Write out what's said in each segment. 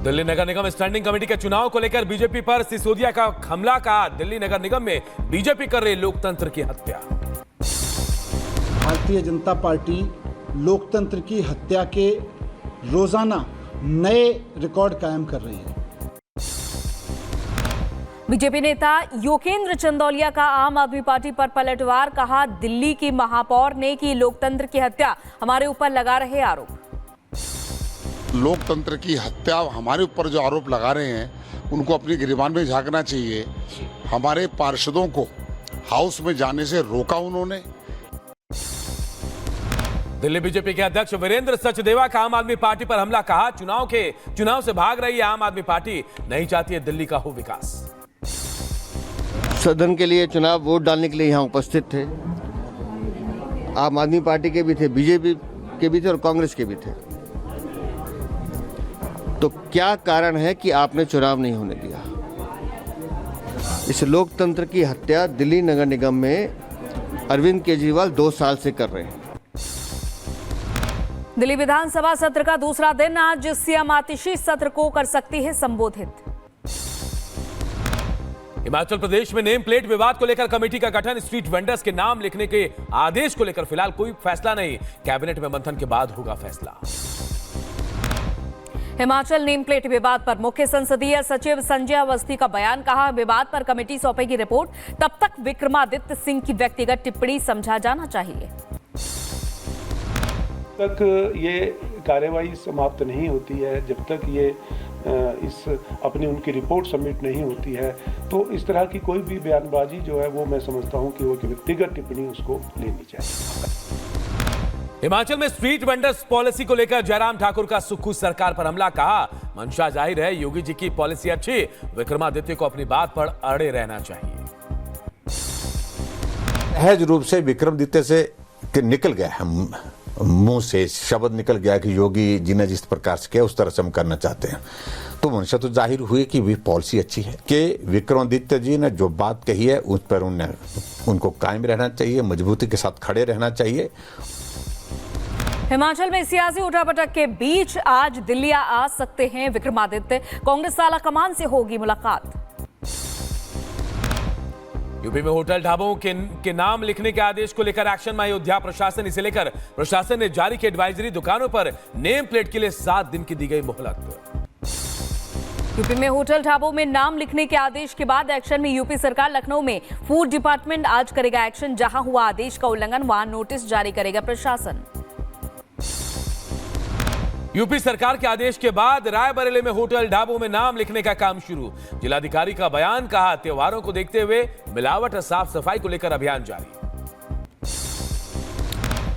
दिल्ली नगर निगम standing committee के चुनाव को लेकर बीजेपी पर सिसोदिया का हमला का दिल्ली नगर निगम में बीजेपी कर रही लोकतंत्र की हत्या। भारतीय जनता पार्टी लोकतंत्र की हत्या के रोजाना नए रिकॉर्ड कायम कर रही है। बीजेपी नेता योगेंद्र चंदौलिया का आम आदमी पार्टी पर पलटवार, कहा दिल्ली की महापौर ने की लोकतंत्र की हत्या, हमारे ऊपर लगा रहे आरोप। लोकतंत्र की हत्या हमारे ऊपर जो आरोप लगा रहे हैं उनको अपनी गिरबान में झांकना चाहिए। हमारे पार्षदों को हाउस में जाने से रोका उन्होंने। दिल्ली बीजेपी के अध्यक्ष वीरेंद्र सचदेवा का आम आदमी पार्टी पर हमला, कहा चुनाव से भाग रही है आम आदमी पार्टी, नहीं चाहती है दिल्ली का हो विकास। सदन के लिए चुनाव वोट डालने के लिए यहाँ उपस्थित थे, आम आदमी पार्टी के भी थे, बीजेपी के भी थे और कांग्रेस के भी थे। तो क्या कारण है कि आपने चुनाव नहीं होने दिया? इस लोकतंत्र की हत्या दिल्ली नगर निगम में अरविंद केजरीवाल 2 साल से कर रहे हैं। दिल्ली विधानसभा सत्र का दूसरा दिन, आज सीएम आतिशी सत्र को कर सकती है संबोधित। हिमाचल प्रदेश में नेम प्लेट विवाद को लेकर कमेटी का गठन, स्ट्रीट वेंडर्स के नाम लिखने के आदेश को लेकर फिलहाल कोई फैसला नहीं, कैबिनेट में मंथन के बाद होगा फैसला। हिमाचल नेम प्लेट विवाद पर मुख्य संसदीय सचिव संजय अवस्थी का बयान, कहा विवाद पर कमेटी सौंपेगी रिपोर्ट, तब तक विक्रमादित्य सिंह की व्यक्तिगत टिप्पणी समझा जाना चाहिए। तक ये कार्यवाही समाप्त नहीं होती है, जब तक ये अपनी उनकी रिपोर्ट सबमिट नहीं होती है, तो इस तरह की कोई भी बयानबाजी जो है वो मैं समझता हूं कि वो व्यक्तिगत टिप्पणी उसको लेनी चाहिए। हिमाचल में स्ट्रीट वेंडर्स पॉलिसी को लेकर जयराम ठाकुर का सुक्खू सरकार पर हमला, कहा मंशा जाहिर है योगी जी की पॉलिसी अच्छी, विक्रमादित्य को अपनी बात पर अड़े रहना चाहिए। सहज रूप से विक्रमादित्य से निकल गया हम मुंह से शब्द निकल गया कि योगी जी ने जिस प्रकार से किया उस तरह से हम करना चाहते हैं, तो मंशा तो जाहिर हुई कि वह पॉलिसी अच्छी है कि विक्रमादित्य जी ने जो बात कही है उस पर उनको कायम रहना चाहिए, मजबूती के साथ खड़े रहना चाहिए। हिमाचल में सियासी उठापटक के बीच आज दिल्ली आ सकते हैं विक्रमादित्य, कांग्रेस आला कमान से होगी मुलाकात। यूपी में होटल ढाबों के नाम लिखने के आदेश को लेकर एक्शन में अयोध्या प्रशासन, इसे लेकर प्रशासन ने जारी की एडवाइजरी, दुकानों पर नेम प्लेट के लिए 7 दिन की दी गई मोहलत। यूपी में होटल ढाबों में नाम लिखने के आदेश के बाद एक्शन में यूपी सरकार, लखनऊ में फूड डिपार्टमेंट आज करेगा एक्शन, जहां हुआ आदेश का उल्लंघन वहां नोटिस जारी करेगा प्रशासन। यूपी सरकार के आदेश के बाद रायबरेली में होटल ढाबों में नाम लिखने का काम शुरू, जिलाधिकारी का बयान, कहा त्योहारों को देखते हुए मिलावट और साफ सफाई को लेकर अभियान जारी।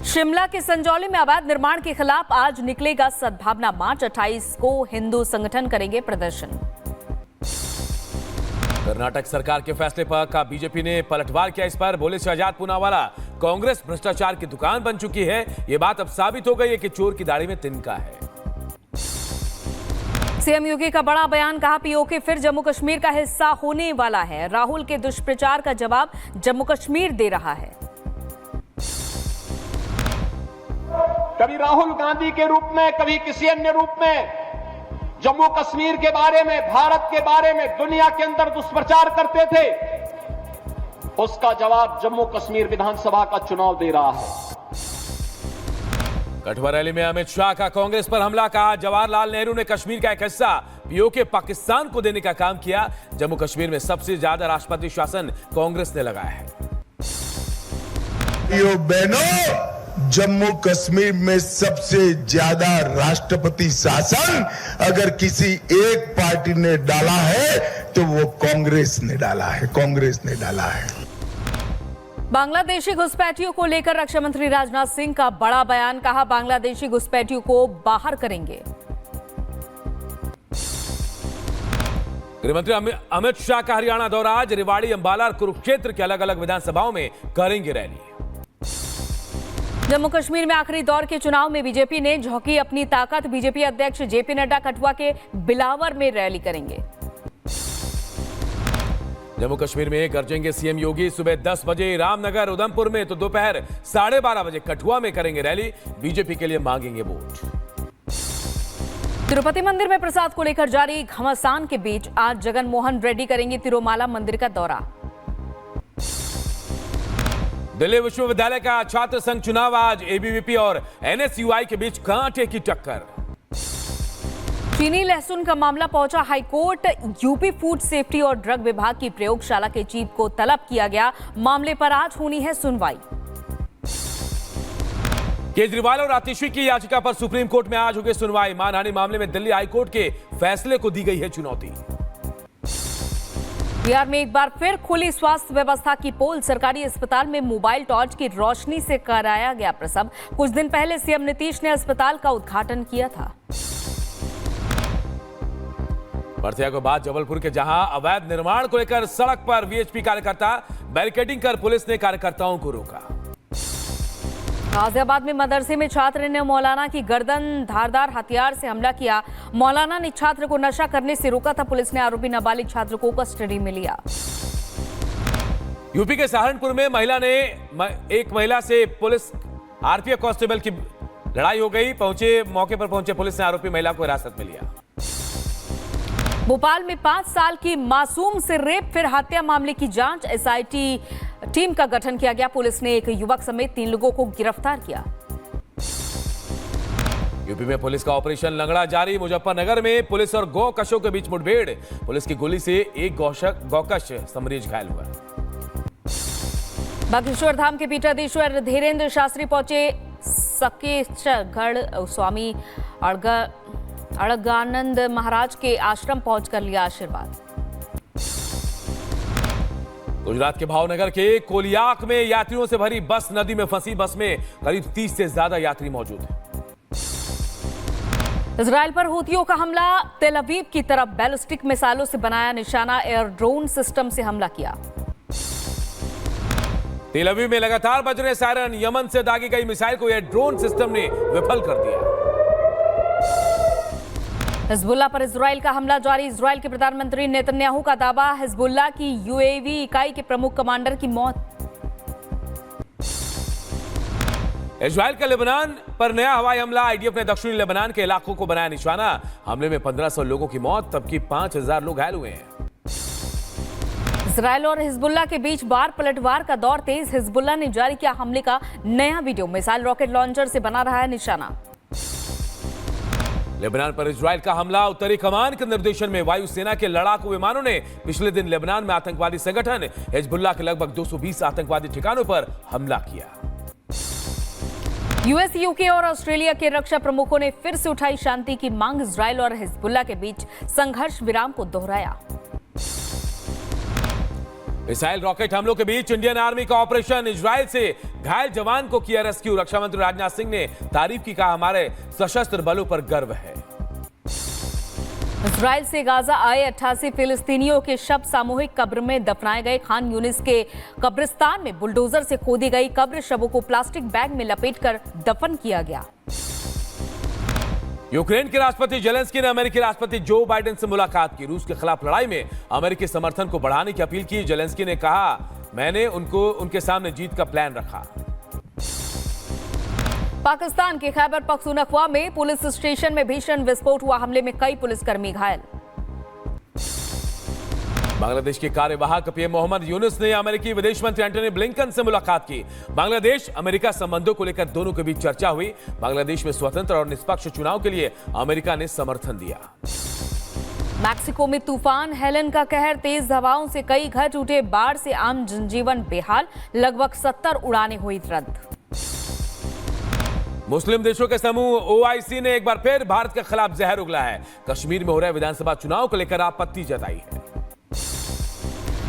शिमला के संजौली में अवैध निर्माण के खिलाफ आज निकलेगा सद्भावना मार्च, 28 को हिंदू संगठन करेंगे प्रदर्शन। कर्नाटक सरकार के फैसले पर का बीजेपी ने पलटवार किया, इस पर बोले शहजाद पूनावाला, कांग्रेस भ्रष्टाचार की दुकान बन चुकी है, यह बात अब साबित हो गई है कि चोर की दाढ़ी में तिनका है। सीएम योगी का बड़ा बयान, कहा पीओके फिर जम्मू कश्मीर का हिस्सा होने वाला है, राहुल के दुष्प्रचार का जवाब जम्मू कश्मीर दे रहा है। कभी राहुल गांधी के रूप में, कभी किसी अन्य रूप में जम्मू कश्मीर के बारे में, भारत के बारे में दुनिया के अंदर दुष्प्रचार करते थे, उसका जवाब जम्मू कश्मीर विधानसभा का चुनाव दे रहा है। कठुआ रैली में अमित शाह का कांग्रेस पर हमला, कहा जवाहरलाल नेहरू ने कश्मीर का एक हिस्सा पीओके पाकिस्तान को देने का काम किया, जम्मू कश्मीर में सबसे ज्यादा राष्ट्रपति शासन कांग्रेस ने लगाया है। बहनों, जम्मू कश्मीर में सबसे ज्यादा राष्ट्रपति शासन अगर किसी एक पार्टी ने डाला है तो वो कांग्रेस ने डाला है, कांग्रेस ने डाला है। बांग्लादेशी घुसपैठियों को लेकर रक्षा मंत्री राजनाथ सिंह का बड़ा बयान, कहा बांग्लादेशी घुसपैठियों को बाहर करेंगे। गृहमंत्री अमित शाह का हरियाणा दौरा, आज रेवाड़ी, अंबाला और कुरुक्षेत्र के अलग अलग विधानसभाओं में करेंगे रैली। जम्मू कश्मीर में आखिरी दौर के चुनाव में बीजेपी ने झोंकी अपनी ताकत, बीजेपी अध्यक्ष जेपी नड्डा कठुआ के बिलावर में रैली करेंगे। जम्मू कश्मीर में गरजेंगे सीएम योगी, सुबह 10 बजे रामनगर उधमपुर में, तो दोपहर 12:30 बजे कठुआ में करेंगे रैली, बीजेपी के लिए मांगेंगे वोट। तिरुपति मंदिर में प्रसाद को लेकर जारी घमासान के बीच आज जगन मोहन रेड्डी करेंगे तिरुमाला मंदिर का दौरा। दिल्ली विश्वविद्यालय का छात्र संघ चुनाव आज एबीवीपी और एनएसयूआई के बीच कांटे की टक्कर। चीनी लहसुन का मामला पहुंचा हाईकोर्ट। यूपी फूड सेफ्टी और ड्रग विभाग की प्रयोगशाला के चीफ को तलब किया गया। मामले पर आज होनी है सुनवाई। केजरीवाल और आतिशी की याचिका पर सुप्रीम कोर्ट में आज होगी सुनवाई। मानहानि मामले में दिल्ली हाईकोर्ट के फैसले को दी गई है चुनौती। बिहार में एक बार फिर खुली स्वास्थ्य व्यवस्था की पोल। सरकारी अस्पताल में मोबाइल टॉर्च की रोशनी से कराया गया प्रसव। कुछ दिन पहले सीएम नीतीश ने अस्पताल का उद्घाटन किया था। बर्थिया के बाद जबलपुर के जहां अवैध निर्माण को लेकर सड़क पर वीएचपी कार्यकर्ता बैरिकेडिंग कर पुलिस ने कार्यकर्ताओं को रोका। गाजियाबाद में मदरसे में छात्र ने मौलाना की गर्दन धारदार हथियार से हमला किया। मौलाना ने छात्र को नशा करने से रोका था। पुलिस ने आरोपी नाबालिग छात्र को कस्टडी में लिया। यूपी के सहारनपुर में एक महिला से पुलिस आरपीएफ कांस्टेबल की लड़ाई हो गई। मौके पर पहुंचे पुलिस ने आरोपी महिला को हिरासत में लिया। भोपाल में 5 साल की मासूम से रेप फिर हत्या मामले की जांच। एसआईटी टीम का गठन किया गया। पुलिस ने एक युवक समेत 3 लोगों को गिरफ्तार किया। यूपी में पुलिस का ऑपरेशन लंगड़ा जारी। मुजफ्फरनगर में पुलिस और गौकशों के बीच मुठभेड़। पुलिस की गोली से एक गौकश मरीज घायल हुआ। बागेश्वर धाम के पीठाधीश्वर धीरेन्द्र शास्त्री पहुंचे। सकेशगढ़ स्वामी अड़गानंद महाराज के आश्रम पहुंचकर लिया आशीर्वाद। गुजरात के भावनगर के कोलियाक में यात्रियों से भरी बस नदी में फंसी। बस में करीब 30 से ज्यादा यात्री मौजूद हैं। इजराइल पर हूथियों का हमला। तेल अवीव की तरफ बैलिस्टिक मिसाइलों से बनाया निशाना। एयर ड्रोन सिस्टम से हमला किया। तेल अवीव में लगातार बज रहे सायरन। यमन से दागी गई मिसाइल को एयर ड्रोन सिस्टम ने विफल कर दिया। हिजबुल्लाह पर इजराइल का हमला जारी। इजराइल के प्रधानमंत्री नेतन्याहू का दावा। हिजबुल्लाह की यूएवी इकाई के प्रमुख कमांडर की मौत। इजराइल का लेबनान पर नया हवाई हमला। आईडीएफ ने दक्षिणी लेबनान के इलाकों को बनाया निशाना। हमले में 1500 लोगों की मौत, जबकि 5000 लोग घायल हुए हैं। इजराइल और हिजबुल्लाह के बीच बार पलटवार का दौर तेज। हिजबुल्लाह ने जारी किया हमले का नया वीडियो। मिसाइल रॉकेट लॉन्चर से बना रहा है निशाना। लेबनान पर इजराइल का हमला। उत्तरी कमान के निर्देशन में वायुसेना के लड़ाकू विमानों ने पिछले दिन लेबनान में आतंकवादी संगठन हिजबुल्लाह के लगभग 220 आतंकवादी ठिकानों पर हमला किया। यूएस, यूके और ऑस्ट्रेलिया के रक्षा प्रमुखों ने फिर से उठाई शांति की मांग। इजराइल और हिजबुल्लाह के बीच संघर्ष विराम को दोहराया। मिसाइल रॉकेट हमलों के बीच इंडियन आर्मी का ऑपरेशन। इजराइल से घायल जवान को किया रेस्क्यू। रक्षा मंत्री राजनाथ सिंह ने तारीफ की, कहा हमारे सशस्त्र बलों पर गर्व है। इजराइल से गाजा आए 88 फिलिस्तीनियों के शव सामूहिक कब्र में दफनाए गए। खान यूनिस के कब्रिस्तान में बुलडोजर से खोदी गई कब्र। शवों को प्लास्टिक बैग में लपेटकर दफन किया गया। यूक्रेन के राष्ट्रपति जेलेंस्की ने अमेरिकी राष्ट्रपति जो बाइडेन से मुलाकात की। रूस के खिलाफ लड़ाई में अमेरिकी समर्थन को बढ़ाने की अपील की। जेलेंस्की ने कहा, मैंने उनके सामने जीत का प्लान रखा। पाकिस्तान के खैबर पख्तूनख्वा में पुलिस स्टेशन में भीषण विस्फोट हुआ। हमले में कई पुलिसकर्मी घायल। बांग्लादेश के कार्यवाहक पीएम मोहम्मद यूनुस ने अमेरिकी विदेश मंत्री एंटनी ब्लिंकन से मुलाकात की। बांग्लादेश अमेरिका संबंधों को लेकर दोनों के बीच चर्चा हुई। बांग्लादेश में स्वतंत्र और निष्पक्ष चुनाव के लिए अमेरिका ने समर्थन दिया। मैक्सिको में तूफान हेलन का कहर। तेज हवाओं से कई घर टूटे। बाढ़ से आम जनजीवन बेहाल। लगभग 70 उड़ानें हुई रद्द। मुस्लिम देशों के समूह ओआईसी ने एक बार फिर भारत के खिलाफ जहर उगला है। कश्मीर में हो रहे विधानसभा चुनाव को लेकर आपत्ति जताई है।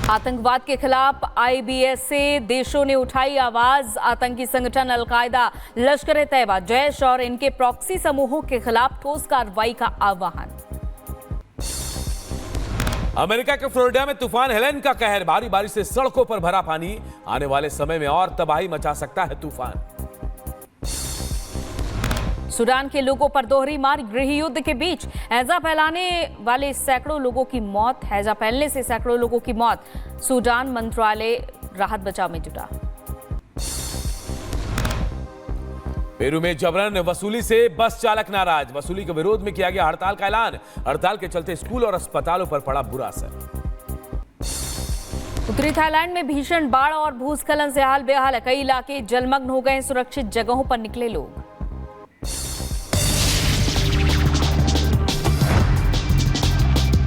आतंकवाद के खिलाफ आईबीएसए देशों ने उठाई आवाज। आतंकी संगठन अलकायदा, लश्कर ए तैयबा, जैश और इनके प्रॉक्सी समूहों के खिलाफ ठोस कार्रवाई का आह्वान। अमेरिका के फ्लोरिडा में तूफान हेलन का कहर। भारी बारिश से सड़कों पर भरा पानी। आने वाले समय में और तबाही मचा सकता है तूफान। सूडान के लोगों पर दोहरी मार। गृह युद्ध के बीच हैजा फैलाने वाले सैकड़ों लोगों की मौत। हैजा फैलने से सैकड़ों लोगों की मौत। सूडान मंत्रालय राहत बचाव में जुटा। पेरू में जबरन वसूली से बस चालक नाराज। वसूली के विरोध में किया गया हड़ताल का ऐलान। हड़ताल के चलते स्कूल और अस्पतालों पर पड़ा बुरा असर। उत्तरी थाईलैंड में भीषण बाढ़ और भूस्खलन से हाल बेहाल है। कई इलाके जलमग्न हो गए। सुरक्षित जगहों पर निकले लोग।